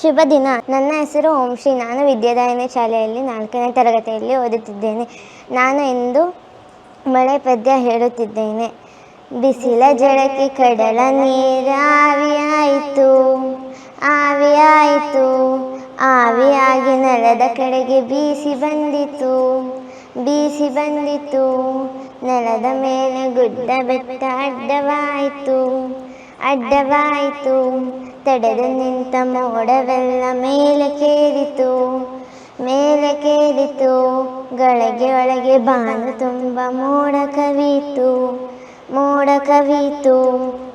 ಶುಭ ದಿನ. ನನ್ನ ಹೆಸರು ಓಂಶ್ರೀ. ನಾನು ವಿದ್ಯಾದಾಯನಿ ಶಾಲೆಯಲ್ಲಿ 4ನೇ ತರಗತಿಯಲ್ಲಿ ಓದುತ್ತಿದ್ದೇನೆ. ನಾನು ಇಂದು ಮಳೆ ಪದ್ಯ ಹೇಳುತ್ತಿದ್ದೇನೆ. ಬಿಸಿಲ ಜಳಕಿ ಕಡಲ ನೀರ ಆವಿಯಾಯಿತು, ಆವಿಯಾಯಿತು, ಆವಿಯಾಗಿ ನೆಲದ ಕಡೆಗೆ ಬೀಸಿ ಬಂದಿತು, ಬೀಸಿ ಬಂದಿತು. ನೆಲದ ಮೇಲೆ ಗುಡ್ಡ ಬೆಟ್ಟ ಅಡ್ಡವಾಯಿತು, ಅಡ್ಡವಾಯಿತು. ತಡೆದು ನಿಂತ ಮೋಡವೆಲ್ಲ ಮೇಲೆ ಕೇರಿತು, ಮೇಲೆ ಕೇರಿತು. ಗಳಿಗೆ ಒಳಗೆ ಬಾನು ತುಂಬ ಮೋಡ ಕವಿಯಿತು, ಮೋಡ ಕವಿಯಿತು.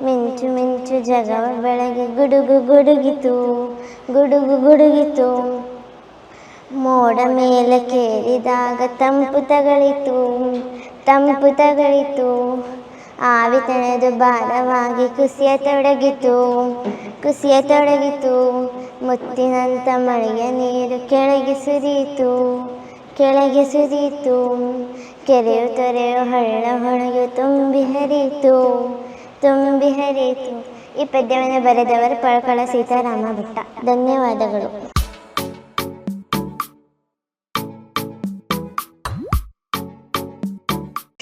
ಮಿಂಚು ಮಿಂಚು ಜಗವ ಬೆಳಗ್ಗೆ ಗುಡುಗು ಗುಡುಗಿತು, ಗುಡುಗು ಗುಡುಗಿತು. ಮೋಡ ಮೇಲೆ ಕೇರಿದಾಗ ತಂಪು ತಗಳಿತು, ತಂಪು ತಗಳಿತು. ಆವಿ ತಳೆದು ಭಾರವಾಗಿ ಕುಸಿಯತೊಡಗಿತು, ಕುಸಿಯತೊಡಗಿತು. ಮುತ್ತಿನಂಥ ಮಳೆಯ ನೀರು ಕೆಳಗೆ ಸುರಿಯಿತು, ಕೆಳಗೆ ಸುರಿಯಿತು. ಕೆರೆಯು ತೊರೆಯು ಹಳ್ಳ ಹೊಳೆಯು ತುಂಬಿ ಹರಿಯಿತು, ತುಂಬಿ ಹರಿಯಿತು. ಈ ಪದ್ಯವನ್ನು ಬರೆದವರು ಪಳಕಳ ಸೀತಾರಾಮ ಭಟ್ಟ. ಧನ್ಯವಾದಗಳು.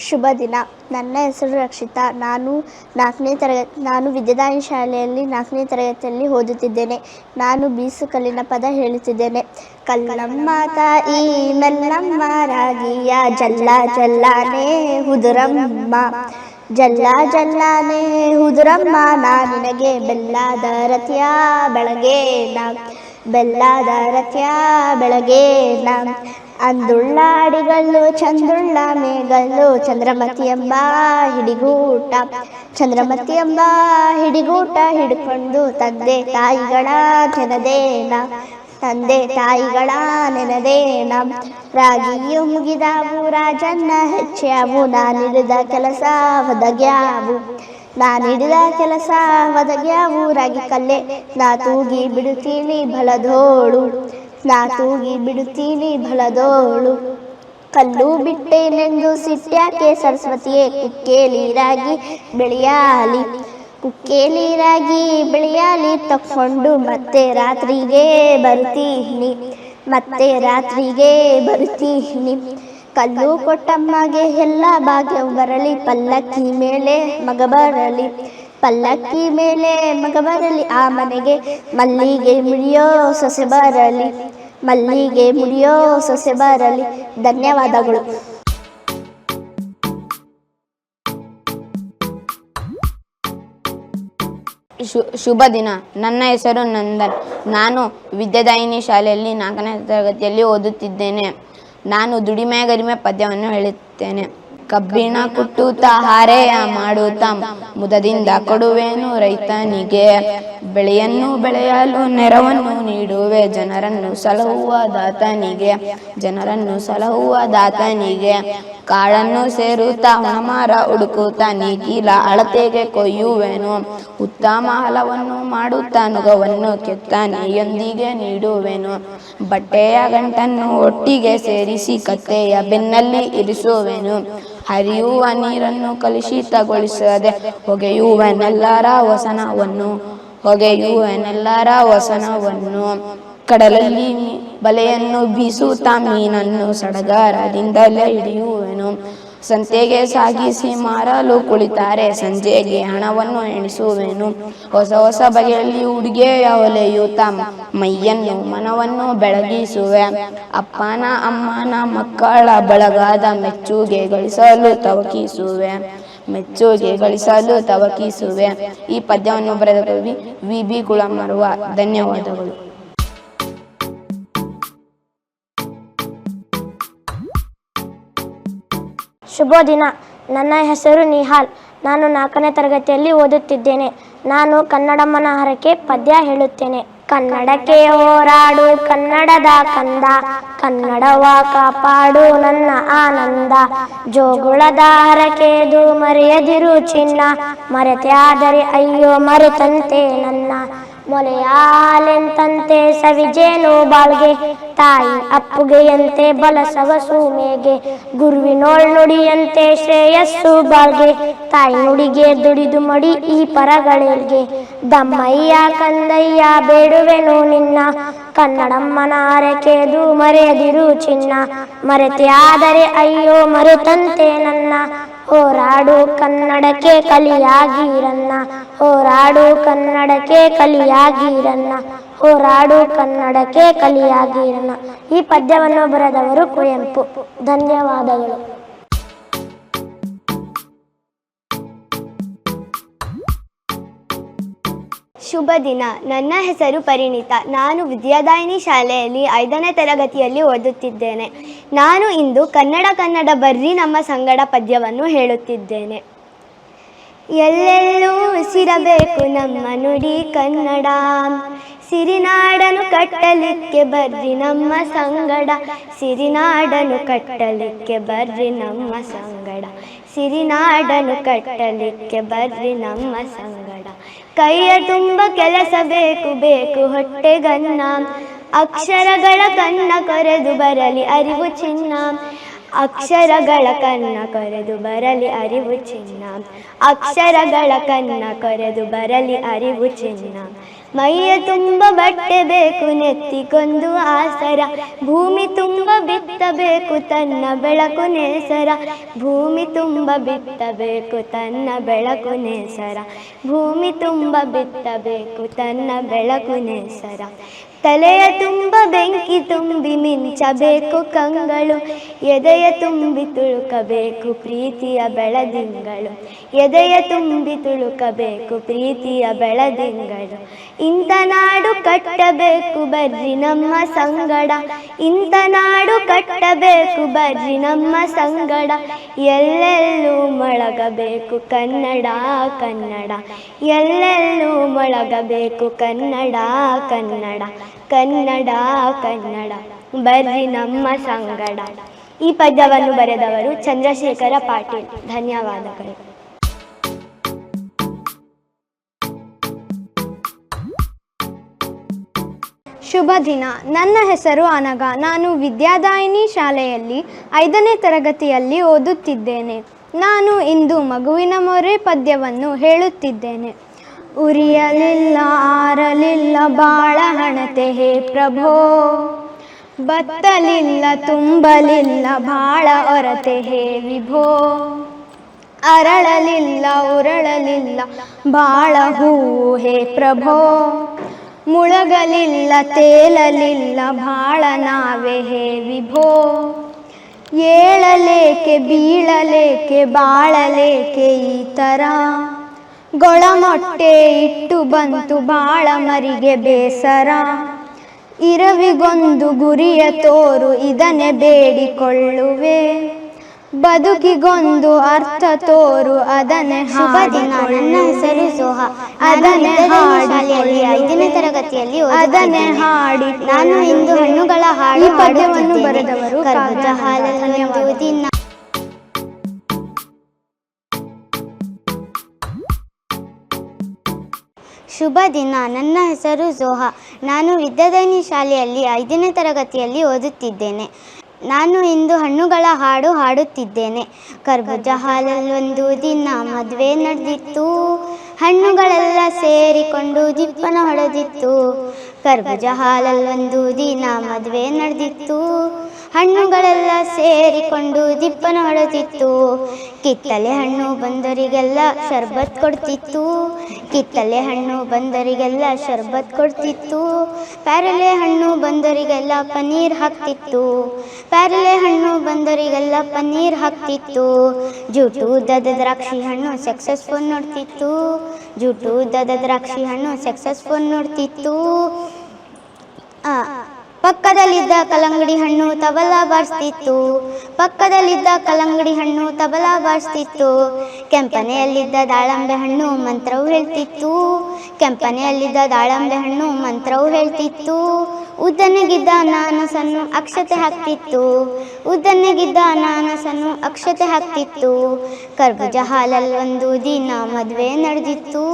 ಶುಭ ದಿನ. ನನ್ನ ಹೆಸರು ರಕ್ಷಿತಾ. ನಾನು ವಿದ್ಯಾದಾಯನಿ ಶಾಲೆಯಲ್ಲಿ 4ನೇ ತರಗತಿಯಲ್ಲಿ ಓದುತ್ತಿದ್ದೇನೆ. ನಾನು ಬೀಸು ಕಲ್ಲಿನ ಪದ ಹೇಳುತ್ತಿದ್ದೇನೆ. ಕಲ್ಲಮ್ಮ ತಾಯಿ ಮೆಲ್ಲಮ್ಮ ರಾಗಿಯ ಜಲ್ಲ ಜಲ್ಲಾನೇ ಹುದುರಮ್ಮ, ಜಲ್ಲ ಜಲ್ಲಾನೇ ಹುದುರಮ್ಮ. ನಾ ನಿನಗೆ ಬೆಲ್ಲದ ರತಿಯ ಬೆಳಗೇನ, ಬೆಲ್ಲದ ರತಿಯ ಬೆಳಗೇನ. ಅಂದುಳ್ಳ ಅಡಿಗಲ್ಲು ಚಂದುಳ್ಳ ಮೇಗಲ್ಲು ಚಂದ್ರಮತಿ ಎಂಬ ಹಿಡಿಗೂಟ, ಚಂದ್ರಮತಿ ಎಂಬ ಹಿಡಿಗೂಟ ಹಿಡ್ಕೊಂಡು ತಂದೆ ತಾಯಿಗಳ ನೆನದೇನ, ತಂದೆ ತಾಯಿಗಳ ನೆನದೇನ. ರಾಗಿಯು ಮುಗಿದಾವು ರಾಜನ್ನ ಹೆಚ್ಚಾವು, ನಾನಿಡಿದ ಕೆಲಸ ಒದಗ್ಯಾವು, ನಾನಿಡಿದ ಕೆಲಸ ಒದಗ್ಯಾವು. ರಾಗಿ ಕಲ್ಲೆ ನಾ ತೂಗಿ ಬಿಡುತ್ತೀನಿ ಬಲದೋಳು, ನಾ ತೂಗಿ ಬಿಡುತ್ತೀನಿ ಬಲದೋಳು. ಕಲ್ಲು ಬಿಟ್ಟೇನೆಂದು ಸಿಟ್ಟ್ಯಾಕೆ ಸರಸ್ವತಿಯೇ, ಕುಕ್ಕೇಲಿರಾಗಿ ಬೆಳೆಯಾಲಿ, ಕುಕ್ಕೇಲಿರಾಗಿ ಬೆಳೆಯಾಲಿ. ತಕ್ಕೊಂಡು ಮತ್ತೆ ರಾತ್ರಿಗೆ ಬರುತ್ತೀನಿ, ಮತ್ತೆ ರಾತ್ರಿಗೆ ಬರುತ್ತೀನಿ. ಕಲ್ಲು ಕೊಟ್ಟಮ್ಮಗೆ ಎಲ್ಲ ಭಾಗ್ಯವು ಬರಲಿ, ಪಲ್ಲಕ್ಕಿ ಮೇಲೆ ಮಗ ಬರಲಿ, ಪಲ್ಲಕ್ಕಿ ಮೇಲೆ ಮಗ ಬರಲಿ. ಆ ಮನೆಗೆ ಮಲ್ಲಿಗೆ ಮುಡಿಯೋ ಸೊಸೆ ಬರಲಿ, ಮಲ್ಲಿಗೆ ಮುಡಿಯೋ ಸೊಸೆ ಬರಲಿ. ಧನ್ಯವಾದಗಳು. ಶುಭ ದಿನ. ನನ್ನ ಹೆಸರು ನಂದನ್. ನಾನು ವಿದ್ಯಾದಾಯಿನಿ ಶಾಲೆಯಲ್ಲಿ 4ನೇ ತರಗತಿಯಲ್ಲಿ ಓದುತ್ತಿದ್ದೇನೆ. ನಾನು ದುಡಿಮೆ ಗರಿಮೆ ಪದ್ಯವನ್ನು ಹೇಳುತ್ತೇನೆ. ಕಬ್ಬಿಣ ಕುಟ್ಟುತ್ತಾ ಹಾರೆಯ ಮಾಡುತ್ತಾ ಮುದದಿಂದ ಕೊಡುವೆನು ರೈತನಿಗೆ, ಬೆಳೆಯನ್ನು ಬೆಳೆಯಲು ನೆರವನ್ನು ನೀಡುವೆ ಜನರನ್ನು ಸಲಹುವ ದಾತನಿಗೆ, ಜನರನ್ನು ಸಲಹುವ ದಾತನಿಗೆ. ಕಾಳನ್ನು ಸೇರುತ್ತಾ ಒಣಮರ ಹುಡುಕುತ್ತಾ ನೀಗಿಲ ಅಳತೆಗೆ ಕೊಯ್ಯುವೆನು, ಉತ್ತಮ ಹಲವನ್ನು ಮಾಡುತ್ತಾ ನುಗವನ್ನು ಕೆತ್ತನೆಯೊಂದಿಗೆ ನೀಡುವೆನು. ಬಟ್ಟೆಯ ಗಂಟನ್ನು ಒಟ್ಟಿಗೆ ಸೇರಿಸಿ ಕತ್ತೆಯ ಬೆನ್ನಲ್ಲಿ ಇರಿಸುವೆನು, ಹರಿಯುವ ನೀರನ್ನು ಕಲುಷಿತಗೊಳಿಸದೆ ಹೊಗೆಯುವನೆಲ್ಲರ ವಸನವನ್ನು, ಹೊಗೆಯುವನೆಲ್ಲರ ವಸನವನ್ನು. ಕಡಲಲ್ಲಿ ಬಲೆಯನ್ನು ಬೀಸುತ್ತಾ ಮೀನನ್ನು ಸಡಗರದಿಂದಲೇ ಹಿಡಿಯುವೆನು. ಸಂತೆಗೆ ಸಾಗಿಸಿ ಮಾರಲು ಕುಳಿತಾರೆ, ಸಂಜೆಗೆ ಹಣವನ್ನು ಎಣಿಸುವೆನು. ಹೊಸ ಹೊಸ ಬಗೆಯಲ್ಲಿ ಉಡುಗೆಯ ಹೊಲೆಯುತ್ತಾ ಮೈಯನ್ನು ಮನವನ್ನು ಬೆಳಗಿಸುವೆ. ಅಪ್ಪನ ಅಮ್ಮನ ಮಕ್ಕಳ ಬಳಗದ ಮೆಚ್ಚುಗೆ ಗಳಿಸಲು ತವಕಿಸುವೆ, ಮೆಚ್ಚುಗೆ ಗಳಿಸಲು ತವಕಿಸುವೆ. ಈ ಪದ್ಯವನ್ನು ಬರೆದ ಕವಿ ವಿ.ಬಿ. ಗುಳಮರ್ವ. ಧನ್ಯವಾದಗಳು. ಶುಭ ದಿನ. ನನ್ನ ಹೆಸರು ನಿಹಾಲ್. ನಾನು 4ನೇ ತರಗತಿಯಲ್ಲಿ ಓದುತ್ತಿದ್ದೇನೆ. ನಾನು ಕನ್ನಡಮ್ಮನ ಹರಕೆ ಪದ್ಯ ಹೇಳುತ್ತೇನೆ. ಕನ್ನಡಕ್ಕೆ ಹೋರಾಡು ಕನ್ನಡದ ಕಂದ, ಕನ್ನಡವ ಕಾಪಾಡು ನನ್ನ ಆನಂದ. ಜೋಗುಳದ ಹರಕೆದು ಮರೆಯದಿರು ಚಿನ್ನ, ಮರೆತೆ ಆದರೆ ಅಯ್ಯೋ ಮರೆತಂತೆ ನನ್ನ, ಮೊಲೆಯಾಲೆಂತಂತೆ ಸವಿಜೇನು ಬಾಳ್ಗೆ ತಾಯಿ ಅಪ್ಪುಗೆಯಂತೆ ಬಲಸವ ಸೂಮೆಗೆ ಗುರುವಿನೋಳ್ ನುಡಿಯಂತೆ ಶ್ರೇಯಸ್ಸು ಬಾಳ್ಗೆ ತಾಯಿ ನುಡಿಗೆ ದುಡಿದು ಮಡಿ ಈ ಪರಗಳೇಳ್ಗೆ ದಮ್ಮಯ್ಯ ಕಂದಯ್ಯ ಬೇಡುವೆನು ನಿನ್ನ ಕನ್ನಡಮ್ಮನ ಹರಕೆದು ಮರೆಯದಿರು ಚಿನ್ನ ಮರೆತೆ ಆದರೆ ಅಯ್ಯೋ ಮರೆತಂತೆ ನನ್ನ ಹೋರಾಡು ಕನ್ನಡಕ್ಕೆ ಕಲಿಯಾಗಿರನ್ನ ಹೋರಾಡು ಕನ್ನಡಕ್ಕೆ ಕಲಿಯಾಗಿರನ್ನ ಹೋರಾಡು ಕನ್ನಡಕ್ಕೆ ಕಲಿಯಾಗಿರನ್ನ. ಈ ಪದ್ಯವನ್ನು ಬರೆದವರು ಕುವೆಂಪು. ಧನ್ಯವಾದಗಳು. ಶುಭ ದಿನ. ನನ್ನ ಹೆಸರು ಪರಿಣಿತ. ನಾನು ವಿದ್ಯಾದಾಯಿನಿ ಶಾಲೆಯಲ್ಲಿ 5ನೇ ತರಗತಿಯಲ್ಲಿ ಓದುತ್ತಿದ್ದೇನೆ. ನಾನು ಇಂದು ಕನ್ನಡ ಬರ್ರಿ ನಮ್ಮ ಸಂಗಡ ಪದ್ಯವನ್ನು ಹೇಳುತ್ತಿದ್ದೇನೆ. ಎಲ್ಲೆಲ್ಲೂ ಉಸಿರಬೇಕು ನಮ್ಮ ನುಡಿ ಕನ್ನಡ, ಸಿರಿನಾಡನು ಕಟ್ಟಲಿಕ್ಕೆ ಬರ್ರಿ ನಮ್ಮ ಸಂಗಡ, ಸಿರಿನಾಡನು ಕಟ್ಟಲಿಕ್ಕೆ ಬರ್ರಿ ನಮ್ಮ ಸಂಗಡ, ಸಿರಿನಾಡನು ಕಟ್ಟಲಿಕ್ಕೆ ಬರ್ರಿ ನಮ್ಮ ಸಂಗಡ. ಕೈಯ ತುಂಬ ಕೆಲಸ ಬೇಕು ಬೇಕು ಹೊಟ್ಟೆಗನ್ನ, ಅಕ್ಷರಗಳ ಕನ್ನ ಕೊರೆದು ಬರಲಿ ಅರಿವು ಚಿನ್ನ, ಅಕ್ಷರಗಳ ಕನ್ನ ಕೊರೆದು ಬರಲಿ ಅರಿವು ಚಿನ್ನ, ಅಕ್ಷರಗಳ ಕನ್ನ ಕೊರೆದು ಬರಲಿ ಅರಿವು ಚಿನ್ನ. ಮೈಯ ತುಂಬ ಬಟ್ಟೆ ಬೇಕು ನೆತ್ತಿಗೊಂದು ಆಸರ, ಭೂಮಿ ತುಂಬ ಬಿತ್ತಬೇಕು ತನ್ನ ಬೆಳಕು ನೇಸರ, ಭೂಮಿ ತುಂಬ ಬಿತ್ತಬೇಕು ತನ್ನ ಬೆಳಕು ನೇಸರ, ಭೂಮಿ ತುಂಬ ಬಿತ್ತಬೇಕು ತನ್ನ ಬೆಳಕು ನೇಸರ. ತಲೆಯ ತುಂಬ ಬೆಂಕಿ ತುಂಬಿ ಮಿಂಚಬೇಕು ಕಂಗಳು, ಎದೆಯ ತುಂಬಿ ತುಳುಕಬೇಕು ಪ್ರೀತಿಯ ಬೆಳದಿಂಗಳು, ಎದೆಯ ತುಂಬಿ ತುಳುಕಬೇಕು ಪ್ರೀತಿಯ ಬೆಳದಿಂಗಳು. ಇಂಥ ನಾಡು ಕಟ್ಟಬೇಕು ಬರ್ರಿ ನಮ್ಮ ಸಂಗಡ, ಇಂಥ ನಾಡು ಕಟ್ಟಬೇಕು ಬರ್ರಿ ನಮ್ಮ ಸಂಗಡ, ಎಲ್ಲೆಲ್ಲೂ ಮೊಳಗಬೇಕು ಕನ್ನಡ ಕನ್ನಡ, ಎಲ್ಲೆಲ್ಲೂ ಮೊಳಗಬೇಕು ಕನ್ನಡ ಕನ್ನಡ, ಕನ್ನಡ ಕನ್ನಡ ಬರ್ರಿ ನಮ್ಮ ಸಂಗಡ. ಈ ಪದ್ಯವನ್ನು ಬರೆದವರು ಚಂದ್ರಶೇಖರ ಪಾಟೀಲ್. ಧನ್ಯವಾದಗಳು. ಶುಭ ದಿನ. ನನ್ನ ಹೆಸರು ಅನಘ. ನಾನು ವಿದ್ಯಾದಾಯಿನಿ ಶಾಲೆಯಲ್ಲಿ 5ನೇ ತರಗತಿಯಲ್ಲಿ ಓದುತ್ತಿದ್ದೇನೆ. ನಾನು ಇಂದು ಮಗುವಿನ ಮೊರೆ ಪದ್ಯವನ್ನು ಹೇಳುತ್ತಿದ್ದೇನೆ. ಉರಿಯಲಿಲ್ಲ ಆರಲಿಲ್ಲ ಬಾಳ ಹಣತೆ ಹೇ ಪ್ರಭೋ, ಬತ್ತಲಿಲ್ಲ ತುಂಬಲಿಲ್ಲ ಬಾಳ ಹೊರತೆ ಹೇ ವಿಭೋ, ಅರಳಲಿಲ್ಲ ಉರಳಲಿಲ್ಲ ಬಾಳ ಹೂವು ಹೇ ಪ್ರಭೋ, ಮುಳಗಲಿಲ್ಲ ತೇಲಲಿಲ್ಲ ಬಾಳ ನಾವೆ ಹೇ ವಿಭೋ, ಏಳಲೇಕೆ ಬೀಳಲೇಕೆ ಬಾಳಲೇಕೆ ಈ ಥರ, ಗೊಳಮೊಟ್ಟೆ ಇಟ್ಟು ಬಂತು ಬಾಳ ಮರಿಗೆ ಬೇಸರ, ಇರವಿಗೊಂದು ಗುರಿಯ ತೋರು ಇದನ್ನೇ ಬೇಡಿಕೊಳ್ಳುವೆ, ಬದುಕಿಗೊಂದು ಅರ್ಥ ತೋರು ಅದನ್ನೇ ಹಾಡಿಕೊಳ್ಳುವೆ. ನನ್ನ ಹೆಸರು ಸೋಹಾ. ಅದನ್ನೇ ಶಾಲೆಯಲ್ಲಿ 5ನೇ ತರಗತಿಯಲ್ಲಿ ಅದನ್ನೇ ಹಾಡಿ ನಾನು ಇಂದು ಹಣ್ಣುಗಳ ಹಾಡು ಈ ಪದ್ಯವನ್ನು ಬರೆದವರು ಕರ್ಬೂಜ ಹಾಲಲ್ಲೊಂದು ದಿನ. ಶುಭ ದಿನ. ನನ್ನ ಹೆಸರು ಝೋಹಾ. ನಾನು ವಿದ್ಯಾದಾಯಿನಿ ಶಾಲೆಯಲ್ಲಿ 5ನೇ ತರಗತಿಯಲ್ಲಿ ಓದುತ್ತಿದ್ದೇನೆ. ನಾನು ಇಂದು ಹಣ್ಣುಗಳ ಹಾಡು ಹಾಡುತ್ತಿದ್ದೇನೆ. ಕರ್ಬೂಜ ಹಾಲಲ್ಲೊಂದು ದಿನ ಮದುವೆ ನಡೆದಿತ್ತು, ಹಣ್ಣುಗಳೆಲ್ಲ ಸೇರಿಕೊಂಡು ದಿಪ್ಪನ ಹೊಡೆದಿತ್ತು. ಕರ್ಬೂಜ ಹಾಲಲ್ಲೊಂದು ದಿನ ಮದುವೆ ನಡೆದಿತ್ತು, ಹಣ್ಣುಗಳೆಲ್ಲ ಸೇರಿಕೊಂಡು ದಿಪ್ಪನ ಹೊಡೆದಿತ್ತು. ಕಿತ್ತಲೆ ಹಣ್ಣು ಬಂದವರಿಗೆಲ್ಲ ಶರ್ಬತ್ ಕೊಡ್ತಿತ್ತು, ಕಿತ್ತಲೆ ಹಣ್ಣು ಬಂದವರಿಗೆಲ್ಲ ಶರ್ಬತ್ ಕೊಡ್ತಿತ್ತು. ಪ್ಯಾರಲೆ ಹಣ್ಣು ಬಂದವರಿಗೆಲ್ಲ ಪನ್ನೀರ್ ಹಾಕ್ತಿತ್ತು, ಪ್ಯಾರಲೆ ಹಣ್ಣು ಬಂದವರಿಗೆಲ್ಲ ಪನ್ನೀರ್ ಹಾಕ್ತಿತ್ತು. ಜೂಟು ಉದ್ದದ ದ್ರಾಕ್ಷಿ ಹಣ್ಣು ಸಕ್ಸಸ್ಫುಲ್ ನೋಡ್ತಿತ್ತು, ಜೂಟು ಉದ್ದದ ದ್ರಾಕ್ಷಿ ಹಣ್ಣು ಸಕ್ಸಸ್ಫುಲ್ ನೋಡ್ತಿತ್ತು. ಪಕ್ಕದಲ್ಲಿದ್ದ ಕಲ್ಲಂಗಡಿ ಹಣ್ಣು ತಬಲ ಬಾರಿಸ್ತಿತ್ತು, ಪಕ್ಕದಲ್ಲಿದ್ದ ಕಲ್ಲಂಗಡಿ ಹಣ್ಣು ತಬಲ ಬಾರಿಸ್ತಿತ್ತು. ಕೆಂಪನೆಯಲ್ಲಿದ್ದ ದಾಳಂಬೆ ಹಣ್ಣು ಮಂತ್ರವು ಹೇಳ್ತಿತ್ತು, ಕೆಂಪನೆಯಲ್ಲಿದ್ದ ದಾಳಂಬೆ ಹಣ್ಣು ಮಂತ್ರವು ಹೇಳ್ತಿತ್ತು. ಉದ್ದನೆಗಿದ್ದ ಅನಾನಸನ್ನು ಅಕ್ಷತೆ ಹಾಕ್ತಿತ್ತು, ಉದ್ದನೆಗಿದ್ದ ಅನಾನಸನ್ನು ಅಕ್ಷತೆ ಹಾಕ್ತಿತ್ತು. ಕರ್ಬೂಜ ಹಾಲಲ್ಲೊಂದು ದಿನ ಮದುವೆ ನಡೆದಿತ್ತು,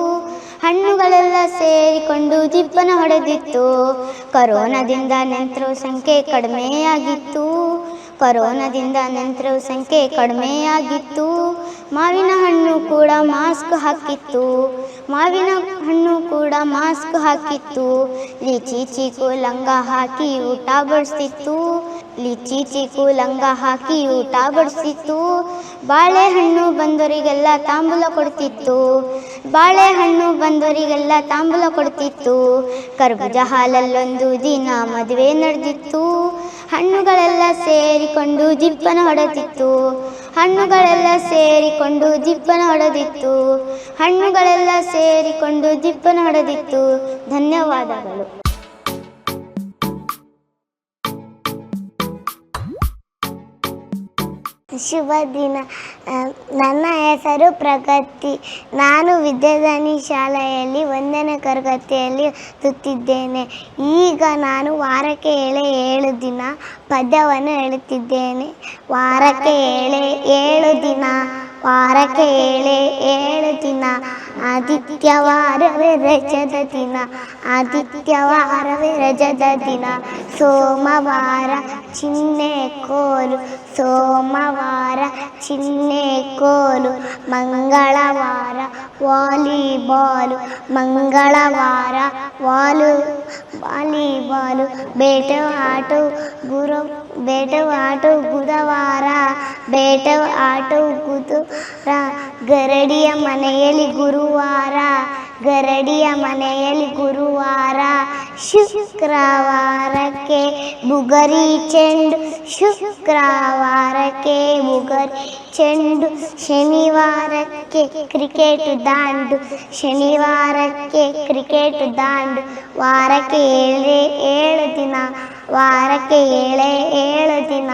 ಹಣ್ಣುಗಳೆಲ್ಲ ಸೇರಿಕೊಂಡು ದಿಬ್ಬನ ಹೊಡೆದಿತ್ತು. ಕೊರೋನಾದಿಂದ ನೆಂಟರ ಸಂಖ್ಯೆ ಕಡಿಮೆಯಾಗಿತ್ತು. ಕೊರೋನಾದಿಂದ ನೆಂಟರ ಸಂಖ್ಯೆ ಕಡಿಮೆಯಾಗಿತ್ತು. ಮಾವಿನ ಹಣ್ಣು ಕೂಡ ಮಾಸ್ಕ್ ಹಾಕಿತ್ತು. ಮಾವಿನ ಹಣ್ಣು ಕೂಡ ಮಾಸ್ಕ್ ಹಾಕಿತ್ತು. ಲಿಚಿ ಚೀಕು ಲಂಗ ಹಾಕಿ ಊಟ ಬಡಿಸ್ತಿತ್ತು. ಲಿಚಿ ಚೀಕು ಲಂಗ ಹಾಕಿ ಊಟ ಬಡಿಸ್ತಿತ್ತು. ಬಾಳೆಹಣ್ಣು ಬಂದವರಿಗೆಲ್ಲ ತಾಂಬೂಲ ಕೊಡ್ತಿತ್ತು. ಬಾಳೆಹಣ್ಣು ಬಂದವರಿಗೆಲ್ಲ ತಾಂಬೂಲ ಕೊಡ್ತಿತ್ತು. ಕರ್ಬೂಜ ಹಾಲಲ್ಲೊಂದು ದಿನ ಮದುವೆ ನಡೆದಿತ್ತು. ಹಣ್ಣುಗಳೆಲ್ಲ ಸೇರಿಕೊಂಡು ದಿಬ್ಬನ ಹೊಡೆದಿತ್ತು. ಹಣ್ಣುಗಳೆಲ್ಲ ಸೇರಿಕೊಂಡು ದಿಬ್ಬನ ಹೊಡೆದಿತ್ತು. ಹಣ್ಣುಗಳೆಲ್ಲ ಸೇರಿಕೊಂಡು ದಿಬ್ಬನ ಹೊಡೆದಿತ್ತು. ಧನ್ಯವಾದಗಳು. ಶುಭ ದಿನ. ನನ್ನ ಹೆಸರು ಪ್ರಗತಿ. ನಾನು ವಿದ್ಯಾದಾನಿ ಶಾಲೆಯಲ್ಲಿ 1ನೇ ತರಗತಿಯಲ್ಲಿ ಓದುತ್ತಿದ್ದೇನೆ. ಈಗ ನಾನು ವಾರಕ್ಕೆ 7 ದಿನ ಪದ್ಯವನ್ನು ಹೇಳುತ್ತಿದ್ದೇನೆ. ವಾರಕ್ಕೆ 7 ದಿನ, ವಾರಕ್ಕೆ 7 ದಿನ, ಆದಿತ್ಯವಾರವೇ ರಜದ ದಿನ, ಆದಿತ್ಯವಾರವೇ ರಜದ ದಿನ. ಸೋಮವಾರ ಚಿಹ್ನೆ ಕೋಲು, ಸೋಮವಾರ ಚಿಹ್ನೆ ಕೋಲು. ಮಂಗಳವಾರ ವಾಲಿಬಾಲು, ಮಂಗಳವಾರ ವಾಲಿಬಾಲು. ಬೇಟೆವಾಟು ಬುಧವಾರ, ಬೇಟೆವಾಟು ಬುಧವಾರ. ಗರಡಿಯ ಮನೆಯಲ್ಲಿ ಗುರುವಾರ, ಗರಡಿಯ ಮನೆಯಲ್ಲಿ ಗುರುವಾರ. ಶುಕ್ರವಾರಕ್ಕೆ ಬುಗರಿ ಚೆಂಡು, ಶುಕ್ರವಾರಕ್ಕೆ ಬುಗರಿ ಚೆಂಡು. ಶನಿವಾರಕ್ಕೆ ಕ್ರಿಕೆಟ್ ದಾಂಡು, ಶನಿವಾರಕ್ಕೆ ಕ್ರಿಕೆಟ್ ದಾಂಡು. ವಾರಕ್ಕೆ 7 ದಿನ, ವಾರಕ್ಕೆ 7 ದಿನ,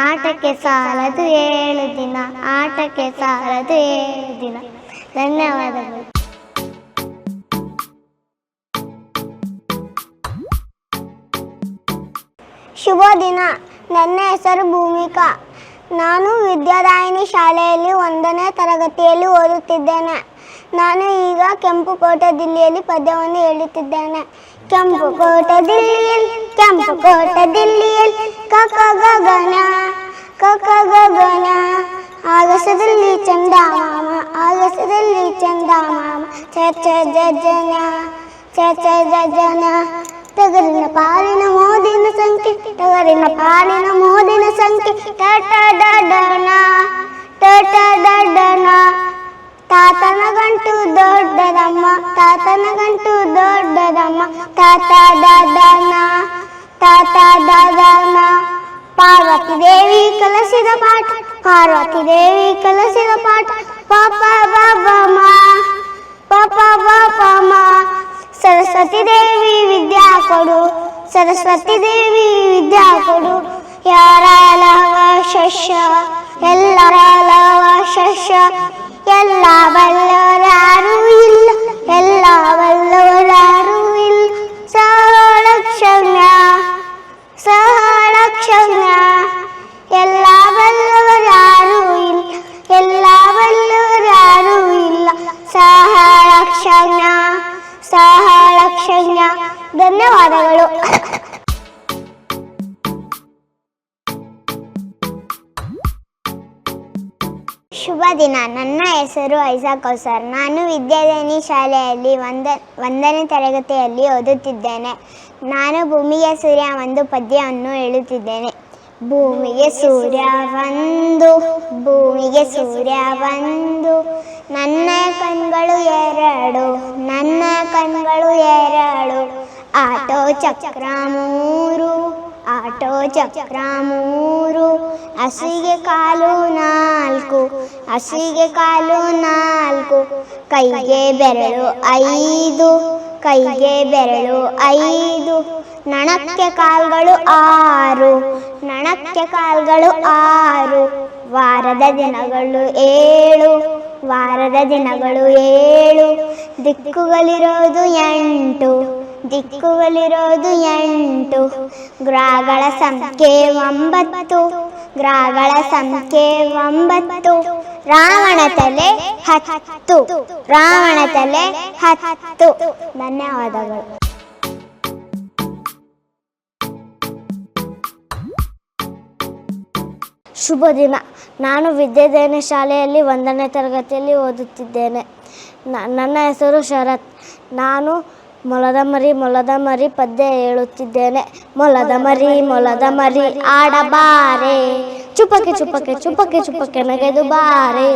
ಆಟಕ್ಕೆ ಸಾಲದು 7 ದಿನ, ಆಟಕ್ಕೆ ಸಾಲದು 7 ದಿನ. ಧನ್ಯವಾದಗಳು. ಶುಭ ದಿನ. ನನ್ನ ಹೆಸರು ಭೂಮಿಕಾ. ನಾನು ವಿದ್ಯಾದಾಯಿನಿ ಶಾಲೆಯಲ್ಲಿ 1ನೇ ತರಗತಿಯಲ್ಲಿ ಓದುತ್ತಿದ್ದೇನೆ. ನಾನು ಈಗ ಕೆಂಪುಕೋಟೆ ದಿಲ್ಲಿಯಲ್ಲಿ ಪದ್ಯವನ್ನು ಹೇಳುತ್ತಿದ್ದೇನೆ. ಕೆಂಪುಕೋಟೆ ದಿಲ್ಲಿಯಲ್ಲಿ, ಕೆಂಪುಕೋಟೆ ದಿಲ್ಲಿಯಲ್ಲಿ ಕಕ ಗಗನ, ಕಕ ಗಗನ. ಆಗಸದಲ್ಲಿ ಚಂದಮಾಮ, ಆಗಸದಲ್ಲಿ ಚಂದಮಾಮ. ಚಚ ಜಜನ, ಚಚ ಜಜನ. ಟಗರಿನ ಪಾಲಿನ ಮೋದಿನ ಸಂಖ್ಯೆ, ಟಗರಿನ ಪಾಲಿನ ಮೋದಿನ ಸಂಖ್ಯೆ. ಟಟ ಡಡನ, ಟಟ ಡಡನ. ತಾತನ ಗಂಟು ದೊಡ್ಡದಮ್ಮ, ತಾತನ ಗಂಟು ದೊಡ್ಡದಮ್ಮ. ತಾತ ಡಡನ, ತಾತ ಡಡನ. ಪಾರ್ವತಿ ದೇವಿ ಕಲಸಿದ ಪಾಠ, ಪಾರ್ವತಿ ದೇವಿ ಕಲಸಿದ ಪಾಠ. ಪಾಪ ಬಾಬಮ್ಮ, ಪಾಪ ಬಾಬಮ್ಮ. ಸರಸ್ವತಿ ದೇವಿ ವಿದ್ಯಾ ಕೊಡು, ಸರಸ್ವತಿ ದೇವಿ ವಿದ್ಯಾ ಕೊಡು. ಯಾರಲವ ಶಸ್ಯ, ಎಲ್ಲರಲವ ಶಸ್ಯ. ಎಲ್ಲ ಬಲ್ಲವರಾರೂ ಇಲ್ಲ, ಎಲ್ಲ ಬಲ್ಲವರಾರೂ ಇಲ್ಲ. ಸಹಲಕ್ಷಣ್ಯ, ಸಹಲಕ್ಷಣ್ಯ. ಎಲ್ಲ ಬಲ್ಲವರಾರೂ ಇಲ್ಲ, ಎಲ್ಲ ಬಲ್ಲವರಾರೂ ಇಲ್ಲ. ಸಹಲಕ್ಷಣ್ಯ, ಸಹಲಕ್ಷಣ್ಯ. ಧನ್ಯವಾದಗಳು. ಶುಭ ದಿನ. ನನ್ನ ಹೆಸರು ಐಸಾ ಕೌಸರ್. ನಾನು ವಿದ್ಯಾದಾಯಿನಿ ಶಾಲೆಯಲ್ಲಿ 1ನೇ ತರಗತಿಯಲ್ಲಿ ಓದುತ್ತಿದ್ದೇನೆ. ನಾನು ಭೂಮಿಗೆ ಸೂರ್ಯ ಒಂದು ಪದ್ಯವನ್ನು ಹೇಳುತ್ತಿದ್ದೇನೆ. ಭೂಮಿಗೆ ಸೂರ್ಯ ಬಂದು, ಭೂಮಿಗೆ ಸೂರ್ಯ ಬಂದು. ನನ್ನ ಕಣ್ಗಳು 2, ನನ್ನ ಕಣ್ಗಳು 2. ಆಟೋ ಚಕ್ರ 3, ಆಟೋ ಚಕ್ರ 3. ಹಸುವಿಗೆ ಕಾಲು 4, ಹಸುವಿಗೆ ಕಾಲು 4. ಕೈಗೆ ಬೆರಳು 5, ಕೈಗೆ ಬೆರಳು 5. ನಣಕ್ಕೆ ಕಾಲ್ಗಳು 6, ನಣಕ್ಕೆ ಕಾಲ್ಗಳು 6. ವಾರದ ದಿನಗಳು 7, ವಾರದ ದಿನಗಳು 7. ದಿಕ್ಕುಗಳಿರೋದು 8, ದಿಕ್ಕುಗಳಿರೋದು 8. ಗ್ರಹಗಳ ಸಂಖ್ಯೆ 9, ಗ್ರಹಗಳ ಸಂಖ್ಯೆ 9. ರಾವಣ ತಲೆ 10. ರಾವಣ ತಲೆ 10. ಧನ್ಯವಾದಗಳು. ಶುಭ ದಿನ. ನಾನು ವಿದ್ಯಾದಾಯಿನಿ ಶಾಲೆಯಲ್ಲಿ 1ನೇ ತರಗತಿಯಲ್ಲಿ ಓದುತ್ತಿದ್ದೇನೆ. ನನ್ನ ಹೆಸರು ಶರತ್. ನಾನು ಮೊಲದ ಮರಿ ಪದ್ಯ ಹೇಳುತ್ತಿದ್ದೇನೆ. ಮೊಲದ ಮರಿ ಆಡಬಾರೆ, ಚುಪಕೆ ಚುಪಕೆ ಚುಪಕೆ ಚುಪಕೆ ನಗೆದು ಬಾರೆ,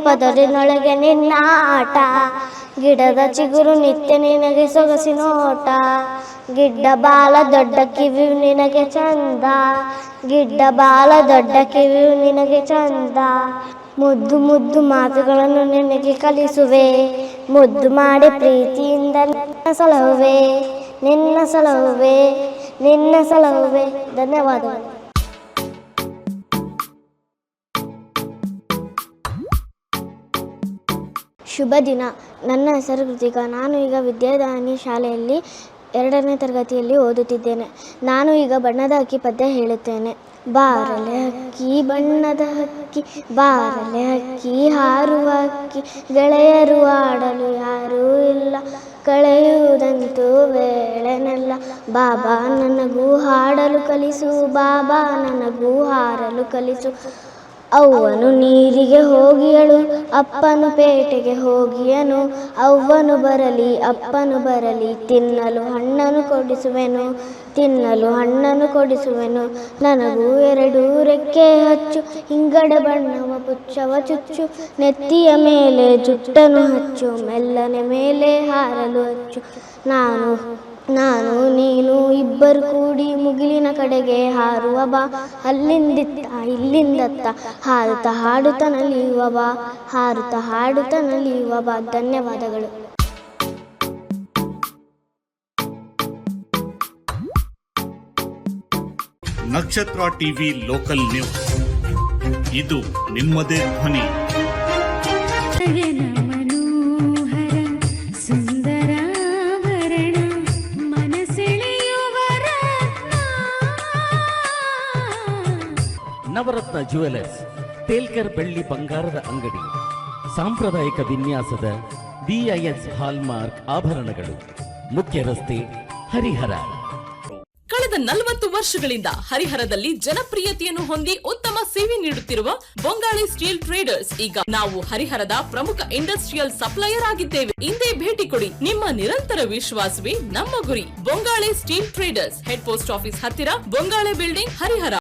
ಪದರಿನೊಳಗೆ ನಿನ್ನ ಆಟ, ಗಿಡದ ಚಿಗುರು ನಿತ್ಯ ನಿನಗೆ ಸೊಗಸಿನೋಟ, ಗಿಡ್ಡ ಬಾಲ ದೊಡ್ಡ ಕಿವಿಯು ನಿನಗೆ ಚಂದ, ಗಿಡ್ಡ ಬಾಲ ದೊಡ್ಡ ಕಿವಿಯು ನಿನಗೆ ಚಂದ, ಮುದ್ದು ಮುದ್ದು ಮಾತುಗಳನ್ನು ನಿನಗೆ ಕಲಿಸುವೆ, ಮುದ್ದು ಮಾಡಿ ಪ್ರೀತಿಯಿಂದ ನಿನ್ನ ಸಲಹುವೆ. ಧನ್ಯವಾದಗಳು. ಶುಭ ದಿನ. ನನ್ನ ಹೆಸರು ಕೃತಿಕಾ. ನಾನು ಈಗ ವಿದ್ಯಾದಾಯಿನಿ ಶಾಲೆಯಲ್ಲಿ 2ನೇ ತರಗತಿಯಲ್ಲಿ ಓದುತ್ತಿದ್ದೇನೆ. ನಾನು ಈಗ ಬಣ್ಣದ ಹಕ್ಕಿ ಪದ್ಯ ಹೇಳುತ್ತೇನೆ. ಬಾರಲೆ ಹಕ್ಕಿ ಬಣ್ಣದ ಹಕ್ಕಿ, ಬಾರಲೆ ಹಕ್ಕಿ ಹಾರುವ ಹಕ್ಕಿ, ಗೆಳೆಯರು ಆಡಲು ಯಾರೂ ಇಲ್ಲ, ಕಳೆಯುವುದಂತೂ ವೇಳೆನೆಲ್ಲ, ಬಾಬಾ ನನಗೂ ಹಾಡಲು ಕಲಿಸು, ಬಾಬಾ ನನಗೂ ಹಾರಲು ಕಲಿಸು, ಅವ್ವನು ನೀರಿಗೆ ಹೋಗಿಯಳು, ಅಪ್ಪನು ಪೇಟೆಗೆ ಹೋಗಿಯನು, ಅವ್ವನು ಬರಲಿ ಅಪ್ಪನು ಬರಲಿ, ತಿನ್ನಲು ಹಣ್ಣನ್ನು ಕೊಡಿಸುವೆನು, ನನಗೂ 2 ರೆಕ್ಕೆ ಹಚ್ಚು, ಹಿಂಗಡೆ ಬಣ್ಣವ ಪುಚ್ಚವ ಚುಚ್ಚು, ನೆತ್ತಿಯ ಮೇಲೆ ಜುಟ್ಟನು ಹಚ್ಚು, ಮೆಲ್ಲನೆ ಮೇಲೆ ಹಾರಲು ಹಚ್ಚು, ನಾನು ನೀನು ಇಬ್ಬರು ಕೂಡಿ ಮುಗಿಲಿನ ಕಡೆಗೆ ಹಾರುವ ಬಾ, ಅಲ್ಲಿಂದಿತ್ತ ಇಲ್ಲಿಂದತ್ತ ಹಾರುತ್ತ ಹಾಡುತ್ತ ನಲಿಯುವ ಬಾ. ಧನ್ಯವಾದಗಳು. ನಕ್ಷತ್ರ ಟಿವಿ ಲೋಕಲ್ ನ್ಯೂಸ್, ಇದು ನಿಮ್ಮದೇ ಧ್ವನಿ. ನವರತ್ನ ಜ್ಯುವೆಲರ್ಸ್, ತೇಲ್ಕರ್ ಬೆಳ್ಳಿ ಬಂಗಾರದ ಅಂಗಡಿ, ಸಾಂಪ್ರದಾಯಿಕ ವಿನ್ಯಾಸದ BIS ಹಾಲ್ಮಾರ್ಕ್ ಆಭರಣಗಳು, ಮುಖ್ಯ ರಸ್ತೆ, ಹರಿಹರ. ಕಳೆದ 40 ವರ್ಷಗಳಿಂದ ಹರಿಹರದಲ್ಲಿ ಜನಪ್ರಿಯತೆಯನ್ನು ಹೊಂದಿ ಉತ್ತಮ ಸೇವೆ ನೀಡುತ್ತಿರುವ ಬೊಂಗಾಳಿ ಸ್ಟೀಲ್ ಟ್ರೇಡರ್ಸ್, ಈಗ ನಾವು ಹರಿಹರದ ಪ್ರಮುಖ ಇಂಡಸ್ಟ್ರಿಯಲ್ ಸಪ್ಲೈಯರ್ ಆಗಿದ್ದೇವೆ. ಇಂದೇ ಭೇಟಿ ಕೊಡಿ. ನಿಮ್ಮ ನಿರಂತರ ವಿಶ್ವಾಸವೇ ನಮ್ಮ ಗುರಿ. Bongali steel traders, head post office ಹತ್ತಿರ, ಬೊಂಗಾಳೆ ಬಿಲ್ಡಿಂಗ್, ಹರಿಹರ.